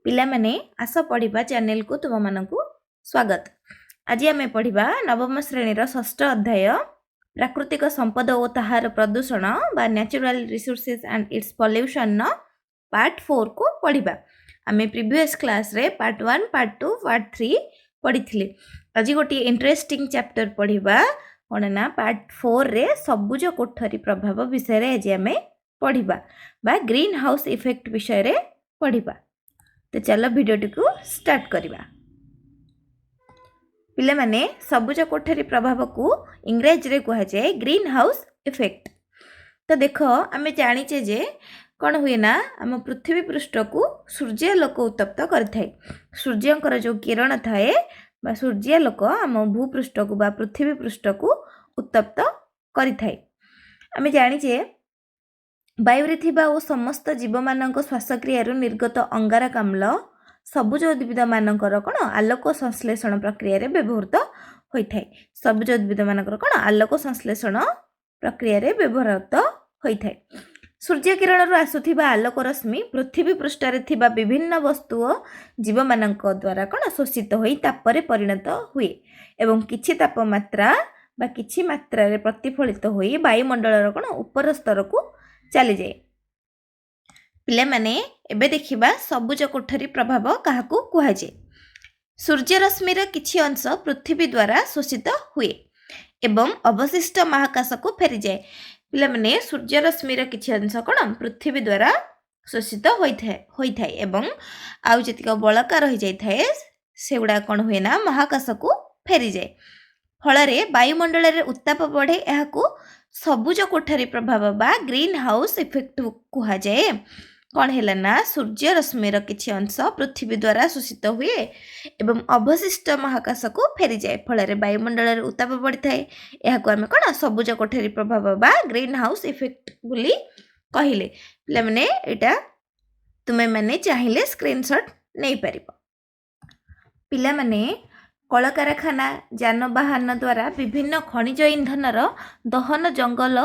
पिला माने आस पढ़िबा चैनल को तुम मानकु स्वागत। आज आम पढ़िबा नवम श्रेणीर षष्ठ अध्याय प्राकृतिक संपद और ताहार प्रदूषण बा natural resources and it's pollution part 4 को पढ़िबा। आम प्रीवियस क्लास रे पार्ट 1 पार्ट 2 पार्ट 3 पढ़ी। आज गोटे इंटरेस्टिंग चैप्टर पढ़िबा कौन ना पार्ट 4 रे सबुज कोठरी प्रभाव विषय आज आम पढ़िबा बा ग्रीन हाउस इफेक्ट विषय रे पढ़िबा। तो चलो वीडियोटी को स्टार्ट करिबा। पिले माने सबुज कोठरी प्रभाव को इंग्रजी रे कहा जाए ग्रीन हाउस इफेक्ट। तो देखो आमे जानिचे जे कौन हुए ना आम पृथ्वी पृष्ठ को सूर्यालोक उत्तप्त करिथाय। सूर्यंकर जो किरण थाए बा सूर्यालोक आम भूपृष्ठ को बा पृथ्वी पृष्ठ को उत्तप्त करिथाय। आमे जानिचे वायुरे थिबा ओ समस्त जीव मानक श्वासक्रिया निर्गत अंगारकाम्ल सबुज उद्भिद मानकर कौन आलोक संश्लेषण प्रक्रिया रे व्यवहृत होइथाय। सबुज उद्भिद मानकर कौन आलोक संश्लेषण प्रक्रिया रे व्यवहृत होइथाय। सूर्य किरण आसुथिबा आलोक रश्मि पृथ्वी पृष्ठ रे थिबा विभिन्न वस्तु जीव मानक द्वारा कौन शोषित होई तापरे परिणत हुए एवं किछि तापमात्रा बा किछि मात्रा रे प्रतिफलित होई वायुमंडल कौन ऊपर स्तर को चली जाए। पिले माने एबे देखिबा सबुज कोठरी प्रभाव काहाकू कुहा जाए। सूर्य रश्मिर किछि अंश पृथ्वी द्वारा शोषित हुए एवं अवशिष्ट महाकाश को फेरी जाए। पिले माने सूर्य रश्मिर किछि अंश कोन पृथ्वी द्वारा शोषित होइथाय एवं आउ जतिक बळका रहि जाय थाए सेउडा कोन हुए ना महाकाश को फेरी जाए। फଳରେ वायुमंडल उत्ताप बढ़े। एहाकू सबुज कोठरी प्रभाव बा ग्रीन हाउस इफेक्ट कुहा जाए। कौन है ना सूर्य रश्मिर किछि अंश पृथ्वी द्वारा शोषित हुए एवं अवशिष्ट महाकाश को फेरी जाए। फଳରେ वायुमंडल उत्ताप बढ़ी थाए। एहाकू आमे कोन सबुज कोठरी प्रभाव बा ग्रीन हाउस इफेक्ट बोली कहिले। पिला माने एटा तुमे माने चाहिले स्क्रीनशॉट नै परिबो। पिला माने कलकारखाना जानवाहन द्वारा विभिन्न खनिज इंधनर दहन जंगल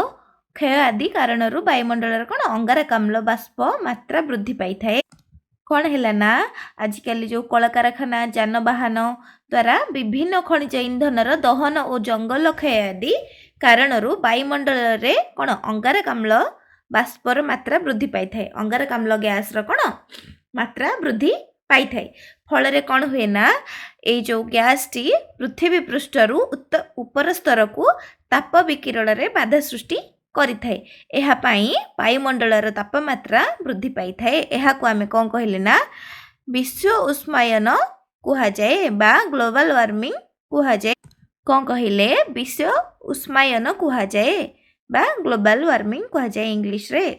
क्षय आदि कारण वायुमंडल कौन अंगारकाम्ल बाष्प मात्रा वृद्धि पाई थाए। कौन है ना आजिकल जो कलकारखाना जानवाहन द्वारा विभिन्न खनिज इंधनर दहन और जंगल क्षय आदि कारण वायुमंडल कौन अंगारकाम्ल बाष्पर मात्रा वृद्धि पाई थाए। अंगारकाम्ल गैस कौन मात्रा वृद्धि पाई थाए। फल कौन हुए ना ये जो गैस टी पृथ्वी पृष्ठरु ऊपर स्तर को ताप विकिरण रे बाधा सृष्टि करि थाए। एहा पाई वायुमंडलर तापमात्रा वृद्धि पाई थाए। एहा को आमे कोन कहले ना विश्व उष्मायन कुहा जाए बा ग्लोबल वार्मिंग कुहा जाए। कोन कहले विश्व उष्मायन कुहा जाए बा ग्लोबल वार्मिंग कुहा जाए इंग्लिश रे।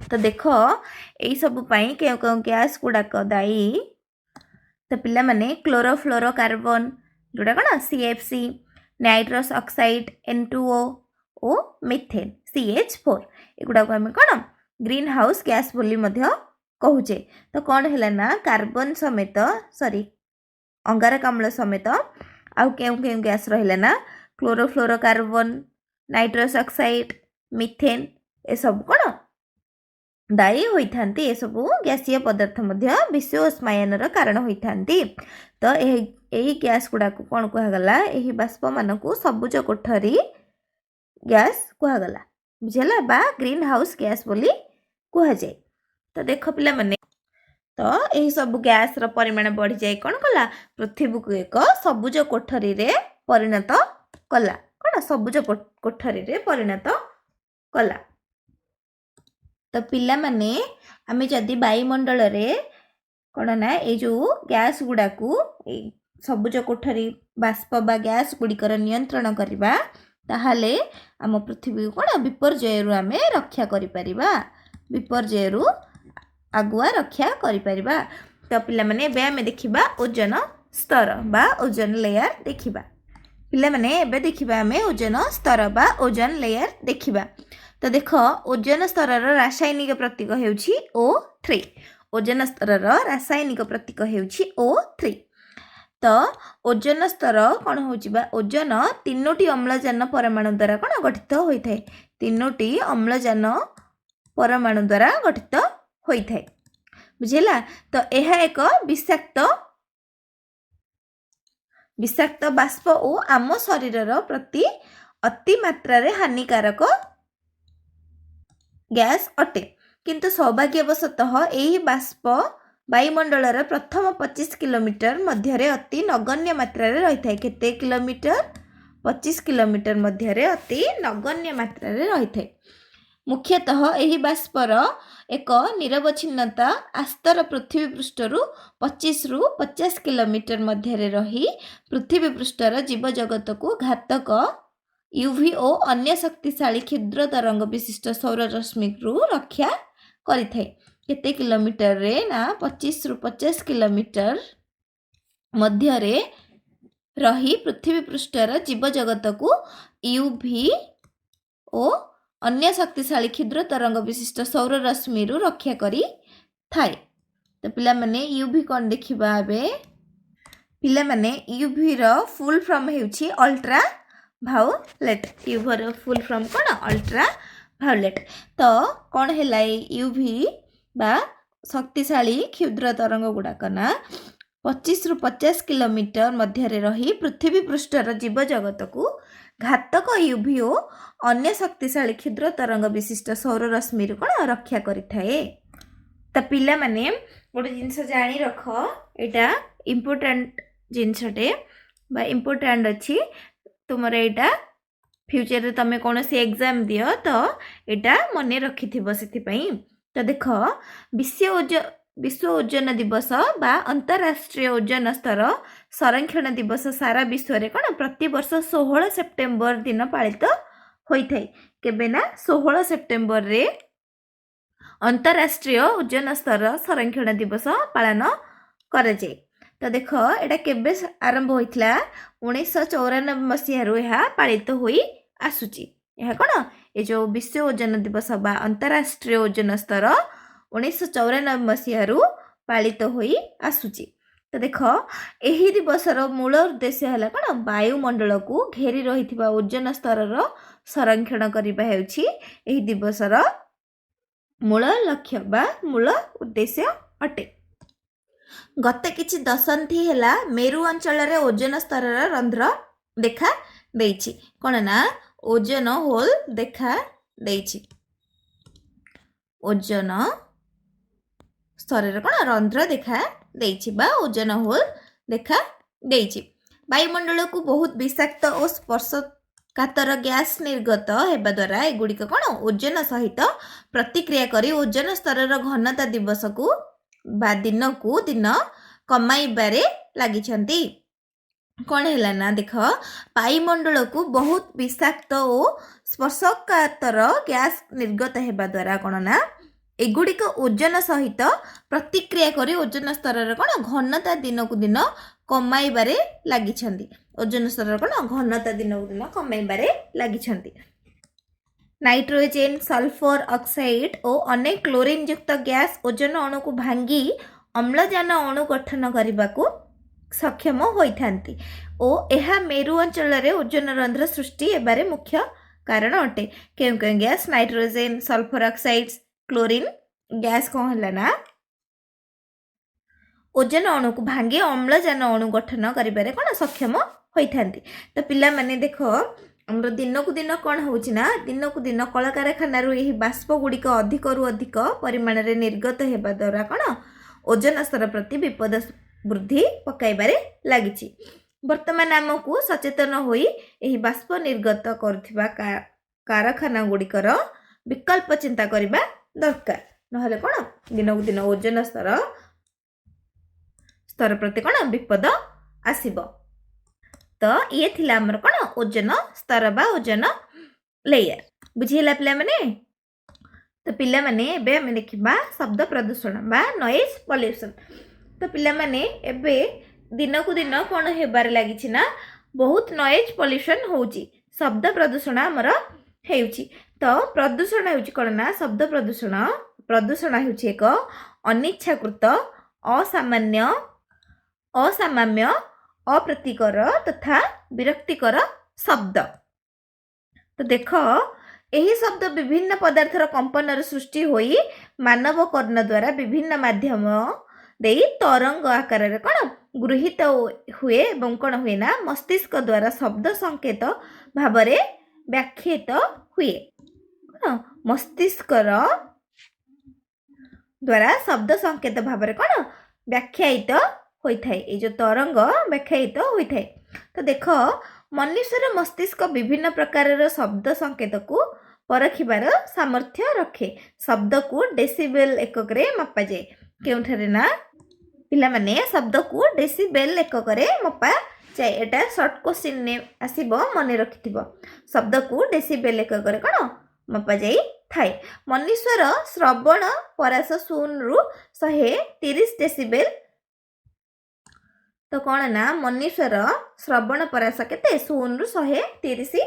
तो देखो यही सब पाई केउ केउ गैस गुड़ाक दायी। तो पिला माने क्लोरोफ्लोरोकार्बन जोड़ा कौन CFC नाइट्रस ऑक्साइड N2O ओ मिथेन CH4 एगुड़ा को आम कौन ग्रीन हाउस गैस बोली कहूचे। तो कौन है ना कार्बन समेत सॉरी अंगारकाम्ल समेत आउ केउ केउ गैस रहिला ना क्लोरोफ्लोरोकार्बन नाइट्रस ऑक्साइड मिथेन ए सब कौन दायी होइथांती। ए सब गैसीय पदार्थ मध्य विश्व उष्मायनर कारण होइथांती। तो यही गैस गुड़ा को कौन कहगला यही बाष्प मान को सबुज कोठरी गैस कहगला बुझला बा ग्रीन हाउस गैस बोली कह जाए। तो देख पिला माने तो यही सब गैस रो परिमाण बढ़ी जाए कौन कला पृथ्वी को एक सबुज कोठरी रे परिणत कला। कौन सबुज कोठरी रे परिणत कला। तो पिला माने आमे जदि वायुमंडल रे कौन ना ये जो गैस गुड़ा को सबुज कोठरी बाष्प बा गैस गुड़िकर नियंत्रण करबा ताहाले आम पृथ्वी कौन विपर्यय आमे रक्षा करि परिबा। विपर्यय आगुआ रक्षा करि परिबा। तो पिला माने बे आमे देखिबा ओजोन स्तर बा ओजोन लेयर देखिबा। पिला माने एबे देखिबा आमे ओजोन स्तर बा ओजोन लेयर देखिबा। तो देख ओजोन स्तर रासायनिक प्रतीक हेउछि O3। ओजोन स्तर रासायनिक प्रतीक हेउछि O3। तो ओजोन स्तर कौन होछि बा ओजोन तीनोटी अम्लजान परमाणु द्वारा कौन गठित होइथाय। तीनोटी अम्लजान परमाणु द्वारा गठित होइथाय। बुझेला। तो यह एक विषाक्त बाष्प और आम शरीर प्रति अति मात्रा हानिकारक गैस अटे। किंतु सौभाग्यवशतः यही बाष्प वायुमंडल प्रथम 25 किलोमीटर मध्य अति नगण्य मात्रा रही है। केते किलोमीटर? 25 किलोमीटर मध्य अति नगण्य मात्रा रही है। मुख्यतः यही बाष्पर एक निरवच्छिन्नता आस्तर पृथ्वी पृष्ठर 25 रु 50 किलोमीटर मध्य रही पृथ्वी पृष्ठर जीवजगत को घातक यूवी और अन्य शक्तिशाली क्षुद्र तरंग विशिष्ट सौर रश्मि रक्षा करिथाए। केते किलोमीटर रे ना 25 रु 50 किलोमीटर मध्य रही पृथ्वी पृष्ठर जीवजगत को यूवी और अन्य शक्तिशाली क्षुद्र तरंग विशिष्ट सौर रश्मि रक्षा करी थाए। तो पिला माने यूवी कौन देखिबा बे? पिला माने यूवी रो फुल फॉर्म हेउची अल्ट्रा भायोलेट। यूवी रो फुल फॉर्म कोन? Ultra violet. तो कौन हैला यूवी बा शक्तिशाली क्षुद्र तरंग गुड़ाक ना 25 रु 50 किलोमीटर मध्य रही पृथ्वी पृष्ठर जीवजगत को घातक यूवी और अन्य शक्तिशाली क्षुद्र तरंग विशिष्ट सौर रश्मि कौन रक्षा करिथाए। तो पिला माने गोटे जिनस जानी रख, एटा इम्पोर्टेंट जिनसटे बा इम्पोर्टेंट अच्छी तुमर एटा फ्यूचर रे तमे कौन सी एग्जाम दियो तो एटा मने रखी थिबो सेथिपई। तो देख विश्व ओजन दिवस बा अंतरराष्ट्रीय ओजन स्तर संरक्षण दिवस सारा विश्व रे कौन प्रति वर्ष 16 सेप्टेम्बर दिन पालित होइथाय। केबे ना 16 सेप्टेम्बर रे अंतरराष्ट्रीय ओजन स्तर संरक्षण दिवस पालन करे जाए। तो देख एटा केबे आरंभ होइथला? 1994 मसीह रु यह पालित होई आसुची। यह कौन ए जो विश्व ओजन दिवस बा अंतरराष्ट्रीय ओजन स्तर 1994 मसीह रु पालित होई आसुची। तो देख यही दिवसर मूल उद्देश्य है कौन? वायुमंडल को घेरी रही ओजन स्तर संरक्षण करने हेउछि एही दिवसर मूल लक्ष्य बा मूल उद्देश्य अटे। गत किछि दशंधि हेला मेरु अंचल रे ओजन स्तर रंध्र देखा देइछि। कोन ना ओजन होल देखा देइछि। ओजन स्तर रे कोन रंध्र देखा देइछि बा ओजन होल देखा देइछि। वायुमंडल को बहुत विषाक्त और स्पर्शकातर गैस निर्गत हेबा द्वारा एगुड़िक कौन ओजन सहित प्रतिक्रिया करी ओजन स्तर घनता दिवस को बा दिन को दिन कमाइबारे लागिछंती। कौन है ना देख वायुमंडल को बहुत विषाक्त और स्पर्शकातर गैस निर्गत हेबा द्वारा कौन ना एगुड़िक ओजन सहित प्रतिक्रिया करी ओजन स्तर कौन घनता दिन को दिन कमाइबारे लागिछंती। ओजन स्तर कौन घनता दिन को दिन कमाइबारे लागिछंती। नाइट्रोजेन सल्फर ऑक्साइड और अनेक क्लोरीन युक्त गैस ओजन अणु को भांगी अम्लजान अणु गठन करने को सक्षम होइथांती और यह मेरु अंचल रे ओजन रंध्र सृष्टि एबारे मुख्य कारण अटे। क्यों क्यों gas? Nitrogen sulphur oxides chlorine gas कौन है ना ओजन अणु को भांगी अम्लजान अणु गठन करिबारे कौन सक्षम होइथांती। तो पिला माने देखो हमर दिन को दिन कौन होउछि ना दिन को दिन कलकारखाना यही बाष्प गुड़िक अधिक रु अधिक परिमाण रे निर्गत हेबा द्वारा कौन ओजन स्तर प्रति विपद वृद्धि पकाइबारे लागिछि। वर्तमान आमको सचेतन होई एही बाष्प निर्गत करथिबा कारखाना गुड़िकर विकल्प चिंता करिबा दरकार। नहले कौन दिन को दिन ओजन स्तर प्रति कौन विपद आसीबो। तो ये थिला हमर कौन ओजन स्तर बा ओजन लेयर। बुझिला पिला माने? तो पिला माने एबे हम देखिबा शब्द प्रदूषण बा नॉइज पॉल्यूशन। तो पिला माने एबे दिन को दिन कौन हेबार लागिछि ना बहुत नॉइज पॉल्यूशन होउची, शब्द प्रदूषण हमर हेउची। तो प्रदूषण हेउची कौन ना शब्द प्रदूषण। प्रदूषण हेउची एक अनिच्छाकृत असामान्य अप्रीतिकर तथा विरक्तिकर शब्द। तो देख ଏହି ଶବ୍ଦ ବିଭିନ୍ନ ପଦାର୍ଥର କମ୍ପନର ସୃଷ୍ଟି ହୋଇ ମାନବ କର୍ଣ୍ଣ ଦ୍ୱାରା ବିଭିନ୍ନ ମାଧ୍ୟମ ଦେଇ ତରଙ୍ଗ ଆକାରରେ କ'ଣ ଗୃହୀତ ହୁଏ ଏବଂ କ'ଣ ହୁଏ ନା ମସ୍ତିଷ୍କ ଦ୍ୱାରା ଶବ୍ଦ ସଂକେତ ଭାବରେ ବ୍ୟାଖ୍ୟାତ ହୁଏ। କ'ଣ ମସ୍ତିଷ୍କର ଦ୍ୱାରା ଶବ୍ଦ ସଂକେତ ଭାବରେ କ'ଣ ବ୍ୟାଖ୍ୟାୟିତ ହୋଇଥାଏ। ଏଇ ଯେଉଁ ତରଙ୍ଗ ବ୍ୟାଖ୍ୟାୟିତ ହୋଇଥାଏ। ତ ଦେଖ ମନୁଷ୍ୟର ମସ୍ତିଷ୍କ ବିଭିନ୍ନ ପ୍ରକାରର ଶବ୍ଦ ସଂକେତକୁ ପରଖିବାର ସାମର୍ଥ୍ୟ ରଖେ। ଶବ୍ଦକୁ ଡେସିବେଲ ଏକକରେ ମପାଯାଏ। କେଉଁଠାରେ ନା ପିଲାମାନେ ଶବ୍ଦକୁ ଡେସିବେଲ ଏକକରେ ମପାଯାଏ। ଏଟା ସର୍ଟ କ୍ୱେଶ୍ଚିନ୍ରେ ଆସିବ, ମନେ ରଖିଥିବ। ଶବ୍ଦକୁ ଡେସିବେଲ ଏକକରେ କ'ଣ ମପାଯାଇଥାଏ। ମନୁଷ୍ୟର ଶ୍ରବଣ ପରାସ 0ରୁ 130 ଡେସିବେଲ। ତ କ'ଣ ନା ମନୁଷ୍ୟର ଶ୍ରବଣ ପରାସ କେତେ 0ରୁ 130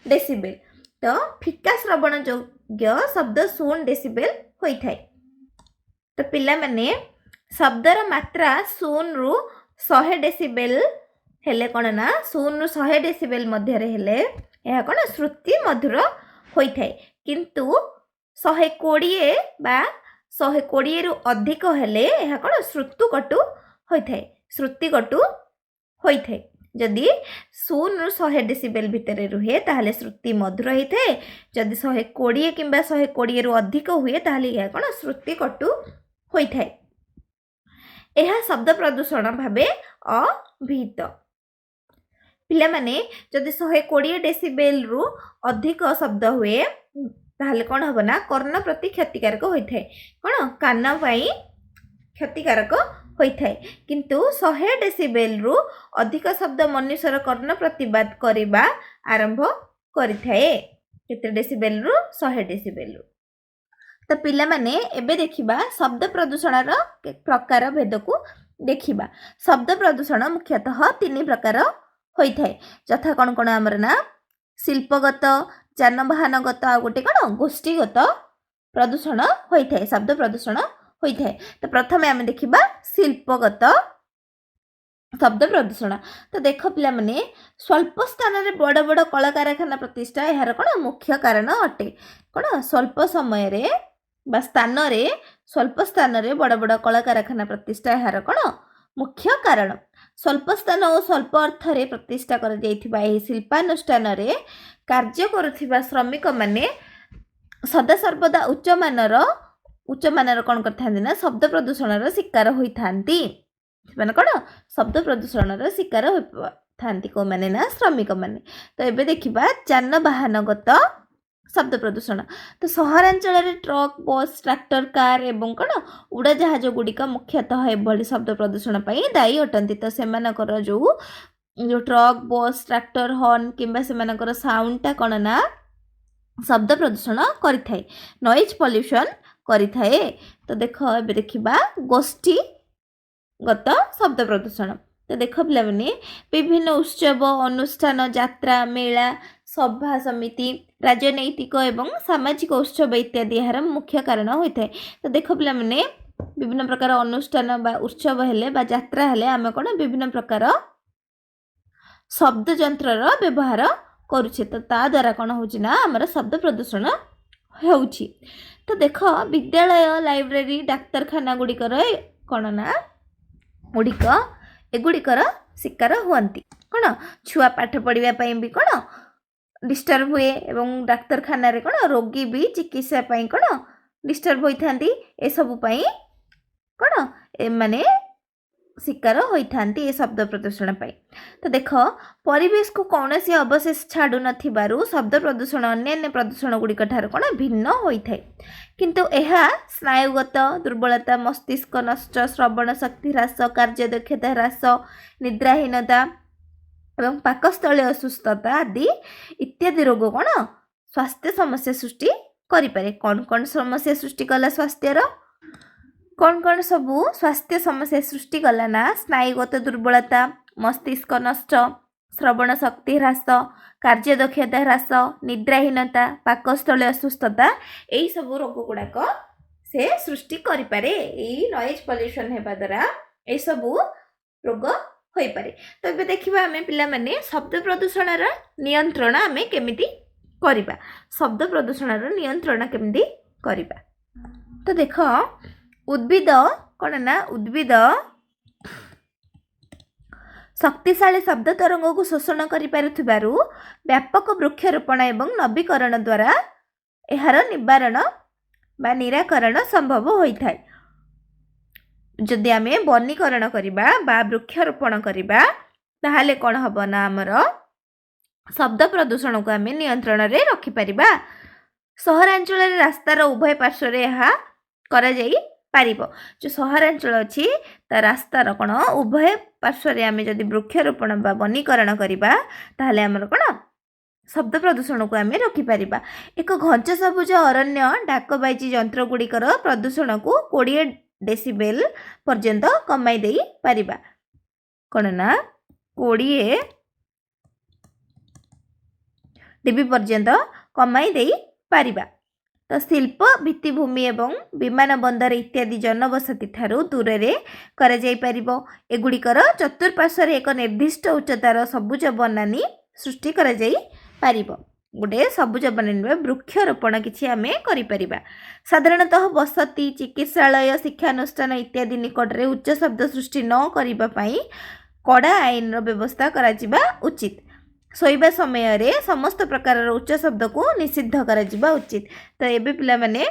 ଡେସିବେଲ। ତ ଫିକା ଶ୍ରବଣ ଯୋଗ୍ୟ ଶବ୍ଦ 0 ଡେସିବେଲ ହୋଇଥାଏ। ତ ପିଲାମାନେ ଶବ୍ଦର ମାତ୍ରା 0ରୁ 100 ଡେସିବେଲ ହେଲେ କ'ଣ ନା 0ରୁ 100 ଡେସିବେଲ ମଧ୍ୟରେ ହେଲେ ଏହା କ'ଣ ଶ୍ରୁତି ମଧୁର ହୋଇଥାଏ। କିନ୍ତୁ 120 ବା 120ରୁ ଅଧିକ ହେଲେ ଏହା କ'ଣ ଶ୍ରୁତିକଟୁ ହୋଇଥାଏ। ଶ୍ରୁତିକଟୁ ହୋଇଥାଏ। ଯଦି 0ରୁ 100 ଡେସିବେଲ ଭିତରେ ରୁହେ ତାହେଲେ ଶ୍ରୁତି ମଧୁର ହୋଇଥାଏ। ଯଦି 120 କିମ୍ବା 120ରୁ ଅଧିକ ହୁଏ ତାହେଲେ ଏହା କ'ଣ ଶ୍ରୁତିକଟୁ ହୋଇଥାଏ। ଏହା ଶବ୍ଦ ପ୍ରଦୂଷଣ ଭାବେ ଅଭିହିତ। ପିଲାମାନେ ଯଦି 120 ଡେସିବେଲରୁ ଅଧିକ ଶବ୍ଦ ହୁଏ ତାହେଲେ କ'ଣ ହେବ ନା କର୍ଣ୍ଣ ପ୍ରତି କ୍ଷତିକାରକ ହୋଇଥାଏ। କ'ଣ କାନ ପାଇଁ କ୍ଷତିକାରକ ହୋଇଥାଏ। କିନ୍ତୁ 100 ଡେସିବେଲରୁ ଅଧିକ ଶବ୍ଦ ମନୁଷ୍ୟର କର୍ଣ୍ଣ ପ୍ରତିବାଦ କରିବା ଆରମ୍ଭ କରିଥାଏ। କେତେ ଡେସିବେଲରୁ 100 ଡେସିବେଲରୁ। ତ ପିଲାମାନେ ଏବେ ଦେଖିବା ଶବ୍ଦ ପ୍ରଦୂଷଣର ପ୍ରକାର ଭେଦକୁ ଦେଖିବା। ଶବ୍ଦ ପ୍ରଦୂଷଣ ମୁଖ୍ୟତଃ 3 ପ୍ରକାର ହୋଇଥାଏ। ଯଥା କ'ଣ କ'ଣ ଆମର ନା ଶିଳ୍ପଗତ, ଯାନବାହନଗତ ଆଉ ଗୋଟେ କ'ଣ ଗୋଷ୍ଠୀଗତ ପ୍ରଦୂଷଣ ହୋଇଥାଏ। ଶବ୍ଦ ପ୍ରଦୂଷଣ ହୋଇଥାଏ। ତ ପ୍ରଥମେ ଆମେ ଦେଖିବା ଶିଳ୍ପଗତ ଶବ୍ଦ ପ୍ରଦୂଷଣ। ତ ଦେଖ ପିଲାମାନେ ସ୍ୱଳ୍ପ ସ୍ଥାନରେ ବଡ଼ ବଡ଼ କଳକାରଖାନା ପ୍ରତିଷ୍ଠା ଏହାର କ'ଣ ମୁଖ୍ୟ କାରଣ ଅଟେ। କ'ଣ ସ୍ୱଳ୍ପ ସମୟରେ ବା ସ୍ଥାନରେ ସ୍ୱଳ୍ପ ସ୍ଥାନରେ ବଡ଼ ବଡ଼ କଳକାରଖାନା ପ୍ରତିଷ୍ଠା ଏହାର କ'ଣ ମୁଖ୍ୟ କାରଣ। ସ୍ୱଳ୍ପ ସ୍ଥାନ ଓ ସ୍ୱଳ୍ପ ଅର୍ଥରେ ପ୍ରତିଷ୍ଠା କରାଯାଇଥିବା ଏହି ଶିଳ୍ପାନୁଷ୍ଠାନରେ କାର୍ଯ୍ୟ କରୁଥିବା ଶ୍ରମିକମାନେ ସଦାସର୍ବଦା ଉଚ୍ଚମାନର କ'ଣ କରିଥାନ୍ତି ନା ଶବ୍ଦ ପ୍ରଦୂଷଣର ଶିକାର ହୋଇଥାନ୍ତି। ସେମାନେ କ'ଣ ଶବ୍ଦ ପ୍ରଦୂଷଣର ଶିକାର ହୋଇଥାନ୍ତି। କେଉଁମାନେ ନା ଶ୍ରମିକମାନେ। ତ ଏବେ ଦେଖିବା ଯାନବାହନଗତ ଶବ୍ଦ ପ୍ରଦୂଷଣ। ତ ସହରାଞ୍ଚଳରେ ଟ୍ରକ୍, ବସ୍, ଟ୍ରାକ୍ଟର, କାର୍ ଏବଂ କ'ଣ ଉଡ଼ାଜାହାଜ ଗୁଡ଼ିକ ମୁଖ୍ୟତଃ ଏଭଳି ଶବ୍ଦ ପ୍ରଦୂଷଣ ପାଇଁ ଦାୟୀ ଅଟନ୍ତି। ତ ସେମାନଙ୍କର ଯେଉଁ ଟ୍ରକ୍, ବସ୍, ଟ୍ରାକ୍ଟର, ହର୍ନ କିମ୍ବା ସେମାନଙ୍କର ସାଉଣ୍ଡଟା କ'ଣ ନା ଶବ୍ଦ ପ୍ରଦୂଷଣ କରିଥାଏ, ନଏଜ୍ ପଲ୍ୟୁସନ୍ କରିଥାଏ। ତ ଦେଖ ଏବେ ଦେଖିବା ଗୋଷ୍ଠୀଗତ ଶବ୍ଦ ପ୍ରଦୂଷଣ। ତ ଦେଖ ପିଲାମାନେ ବିଭିନ୍ନ ଉତ୍ସବ, ଅନୁଷ୍ଠାନ, ଯାତ୍ରା, ମେଳା, ସଭା ସମିତି, ରାଜନୈତିକ ଏବଂ ସାମାଜିକ ଉତ୍ସବ ଇତ୍ୟାଦି ଏହାର ମୁଖ୍ୟ କାରଣ ହୋଇଥାଏ। ତ ଦେଖ ପିଲାମାନେ ବିଭିନ୍ନ ପ୍ରକାର ଅନୁଷ୍ଠାନ ବା ଉତ୍ସବ ହେଲେ ବା ଯାତ୍ରା ହେଲେ ଆମେ କ'ଣ ବିଭିନ୍ନ ପ୍ରକାର ଶବ୍ଦ ଯନ୍ତ୍ରର ବ୍ୟବହାର କରୁଛେ। ତ ତା ଦ୍ୱାରା କ'ଣ ହେଉଛି ନା ଆମର ଶବ୍ଦ ପ୍ରଦୂଷଣ ହେଉଛି। ତ ଦେଖ ବିଦ୍ୟାଳୟ, ଲାଇବ୍ରେରୀ, ଡାକ୍ତରଖାନା ଗୁଡ଼ିକର କ'ଣ ନା ଏଗୁଡ଼ିକର ଶିକାର ହୁଅନ୍ତି। କ'ଣ ଛୁଆ ପାଠ ପଢ଼ିବା ପାଇଁ ବି କ'ଣ ଡିଷ୍ଟର୍ବ ହୁଏ ଏବଂ ଡାକ୍ତରଖାନାରେ କ'ଣ ରୋଗୀ ବି ଚିକିତ୍ସା ପାଇଁ କ'ଣ ଡିଷ୍ଟର୍ବ ହୋଇଥାନ୍ତି। ଏସବୁ ପାଇଁ କ'ଣ ଏମାନେ ଶିକାର ହୋଇଥାନ୍ତି ଏ ଶବ୍ଦ ପ୍ରଦୂଷଣ ପାଇଁ। ତ ଦେଖ ପରିବେଶକୁ କୌଣସି ଅବଶେଷ ଛାଡ଼ୁନଥିବାରୁ ଶବ୍ଦ ପ୍ରଦୂଷଣ ଅନ୍ୟାନ୍ୟ ପ୍ରଦୂଷଣ ଗୁଡ଼ିକ ଠାରୁ କ'ଣ ଭିନ୍ନ ହୋଇଥାଏ। କିନ୍ତୁ ଏହା ସ୍ନାୟୁଗତ ଦୁର୍ବଳତା, ମସ୍ତିଷ୍କ ନଷ୍ଟ, ଶ୍ରବଣ ଶକ୍ତି ହ୍ରାସ, କାର୍ଯ୍ୟଦକ୍ଷତା ହ୍ରାସ, ନିଦ୍ରାହୀନତା ଏବଂ ପାକସ୍ଥଳୀ ଅସୁସ୍ଥତା ଆଦି ଇତ୍ୟାଦି ରୋଗ କ'ଣ ସ୍ୱାସ୍ଥ୍ୟ ସମସ୍ୟା ସୃଷ୍ଟି କରିପାରେ। କ'ଣ କ'ଣ ସମସ୍ୟା ସୃଷ୍ଟି କଲା ସ୍ୱାସ୍ଥ୍ୟର? କ'ଣ କ'ଣ ସବୁ ସ୍ୱାସ୍ଥ୍ୟ ସମସ୍ୟା ସୃଷ୍ଟି କଲା ନା ସ୍ନାୟୁଗତ ଦୁର୍ବଳତା, ମସ୍ତିଷ୍କ ନଷ୍ଟ, ଶ୍ରବଣ ଶକ୍ତି ହ୍ରାସ, କାର୍ଯ୍ୟଦକ୍ଷତା ହ୍ରାସ, ନିଦ୍ରାହୀନତା, ପାକସ୍ଥଳୀ ଅସୁସ୍ଥତା, ଏହିସବୁ ରୋଗ ଗୁଡ଼ାକ ସେ ସୃଷ୍ଟି କରିପାରେ। ଏଇ ନଏଜ୍ ପଲ୍ୟୁସନ୍ ହେବା ଦ୍ୱାରା ଏସବୁ ରୋଗ ହୋଇପାରେ। ତ ଏବେ ଦେଖିବା ଆମେ ପିଲାମାନେ ଶବ୍ଦ ପ୍ରଦୂଷଣର ନିୟନ୍ତ୍ରଣ ଆମେ କେମିତି କରିବା ଶବ୍ଦ ପ୍ରଦୂଷଣର ନିୟନ୍ତ୍ରଣ କେମିତି କରିବା। ତ ଦେଖ ଉଦ୍ଭିଦ କ'ଣ ନା ଉଦ୍ଭିଦ ଶକ୍ତିଶାଳୀ ଶବ୍ଦ ତରଙ୍ଗକୁ ଶୋଷଣ କରିପାରୁଥିବାରୁ ବ୍ୟାପକ ବୃକ୍ଷରୋପଣ ଏବଂ ନବୀକରଣ ଦ୍ୱାରା ଏହାର ନିବାରଣ ବା ନିରାକରଣ ସମ୍ଭବ ହୋଇଥାଏ। ଯଦି ଆମେ ବନୀକରଣ କରିବା ବା ବୃକ୍ଷରୋପଣ କରିବା ତାହେଲେ କ'ଣ ହେବ ନା ଆମର ଶବ୍ଦ ପ୍ରଦୂଷଣକୁ ଆମେ ନିୟନ୍ତ୍ରଣରେ ରଖିପାରିବା। ସହରାଞ୍ଚଳରେ ରାସ୍ତାର ଉଭୟ ପାର୍ଶ୍ୱରେ ଏହା କରାଯାଇପାରିବ। ଯେଉଁ ସହରାଞ୍ଚଳ ଅଛି ତା ରାସ୍ତାର କ'ଣ ଉଭୟ ପାର୍ଶ୍ୱରେ ଆମେ ଯଦି ବୃକ୍ଷରୋପଣ ବା ବନୀକରଣ କରିବା ତାହେଲେ ଆମର କ'ଣ ଶବ୍ଦ ପ୍ରଦୂଷଣକୁ ଆମେ ରୋକିପାରିବା। ଏକ ଘଞ୍ଚ ସବୁଜ ଅରଣ୍ୟ ଡାକବାଇଚି ଯନ୍ତ୍ରଗୁଡ଼ିକର ପ୍ରଦୂଷଣକୁ 20 ଡେସିବେଲ ପର୍ଯ୍ୟନ୍ତ କମାଇ ଦେଇପାରିବା। କ'ଣ ନା 20 ଡିବି ପର୍ଯ୍ୟନ୍ତ କମାଇ ଦେଇପାରିବା। ତ ଶିଳ୍ପ ଭିତ୍ତିଭୂମି ଏବଂ ବିମାନ ବନ୍ଦର ଇତ୍ୟାଦି ଜନବସତି ଠାରୁ ଦୂରରେ କରାଯାଇପାରିବ। ଏଗୁଡ଼ିକର ଚତୁଃପାର୍ଶ୍ୱରେ ଏକ ନିର୍ଦ୍ଦିଷ୍ଟ ଉଚ୍ଚତାର ସବୁଜ ବନାନୀ ସୃଷ୍ଟି କରାଯାଇପାରିବ। ଗୋଟେ ସବୁଜ ବନାନୀ ବା ବୃକ୍ଷରୋପଣ କିଛି ଆମେ କରିପାରିବା। ସାଧାରଣତଃ ବସତି ଚିକିତ୍ସାଳୟ ଶିକ୍ଷାନୁଷ୍ଠାନ ଇତ୍ୟାଦି ନିକଟରେ ଉଚ୍ଚ ଶବ୍ଦ ସୃଷ୍ଟି ନ କରିବା ପାଇଁ କଡ଼ା ଆଇନର ବ୍ୟବସ୍ଥା କରାଯିବା ଉଚିତ। ଶୋଇବା ସମୟରେ ସମସ୍ତ ପ୍ରକାରର ଉଚ୍ଚ ଶବ୍ଦକୁ ନିଷିଦ୍ଧ କରାଯିବା ଉଚିତ। ତ ଏବେ ପିଲାମାନେ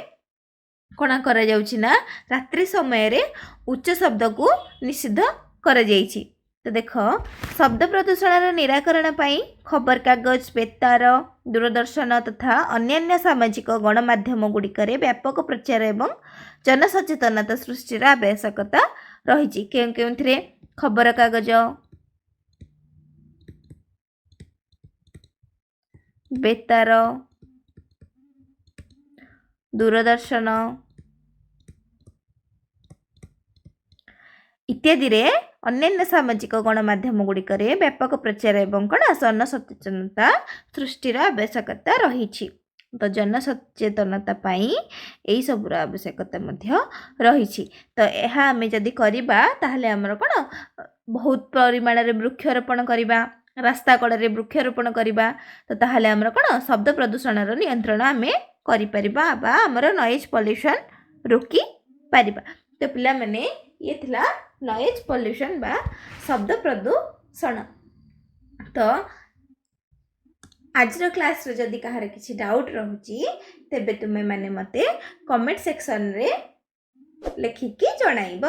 କ'ଣ କରାଯାଉଛି ନା ରାତ୍ରି ସମୟରେ ଉଚ୍ଚ ଶବ୍ଦକୁ ନିଷିଦ୍ଧ କରାଯାଇଛି। ତ ଦେଖ ଶବ୍ଦ ପ୍ରଦୂଷଣର ନିରାକରଣ ପାଇଁ ଖବରକାଗଜ ବେତାର ଦୂରଦର୍ଶନ ତଥା ଅନ୍ୟାନ୍ୟ ସାମାଜିକ ଗଣମାଧ୍ୟମ ଗୁଡ଼ିକରେ ବ୍ୟାପକ ପ୍ରଚାର ଏବଂ ଜନସଚେତନତା ସୃଷ୍ଟିର ଆବଶ୍ୟକତା ରହିଛି। କେଉଁଥିରେ ଖବରକାଗଜ ବେତାର ଦୂରଦର୍ଶନ ଇତ୍ୟାଦିରେ ଅନ୍ୟାନ୍ୟ ସାମାଜିକ ଗଣମାଧ୍ୟମ ଗୁଡ଼ିକରେ ବ୍ୟାପକ ପ୍ରଚାର ଏବଂ କ'ଣ ଜନସଚେତନତା ସୃଷ୍ଟିର ଆବଶ୍ୟକତା ରହିଛି। ତ ଜନସଚେତନତା ପାଇଁ ଏହିସବୁର ଆବଶ୍ୟକତା ମଧ୍ୟ ରହିଛି। ତ ଏହା ଆମେ ଯଦି କରିବା ତାହେଲେ ଆମର କ'ଣ ବହୁତ ପରିମାଣରେ ବୃକ୍ଷରୋପଣ କରିବା ରାସ୍ତା କଡ଼ରେ ବୃକ୍ଷରୋପଣ କରିବା ତ ତାହେଲେ ଆମର କ'ଣ ଶବ୍ଦ ପ୍ରଦୂଷଣର ନିୟନ୍ତ୍ରଣ ଆମେ କରିପାରିବା ବା ଆମର ନଏଜ୍ ପଲ୍ୟୁସନ୍ ରୋକିପାରିବା। ତ ପିଲାମାନେ ଇଏ ଥିଲା ନଏଜ୍ ପଲ୍ୟୁସନ୍ ବା ଶବ୍ଦ ପ୍ରଦୂଷଣ। ତ ଆଜିର କ୍ଲାସ୍ରେ ଯଦି କାହାର କିଛି ଡାଉଟ୍ ରହୁଛି ତେବେ ତୁମେମାନେ ମୋତେ କମେଣ୍ଟ ସେକ୍ସନରେ ଲେଖିକି ଜଣାଇବ।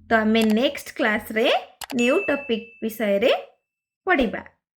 ତ ଆମେ ନେକ୍ସଟ କ୍ଲାସ୍ରେ ନ୍ୟୁ ଟପିକ୍ ବିଷୟରେ ପଢ଼ିବା।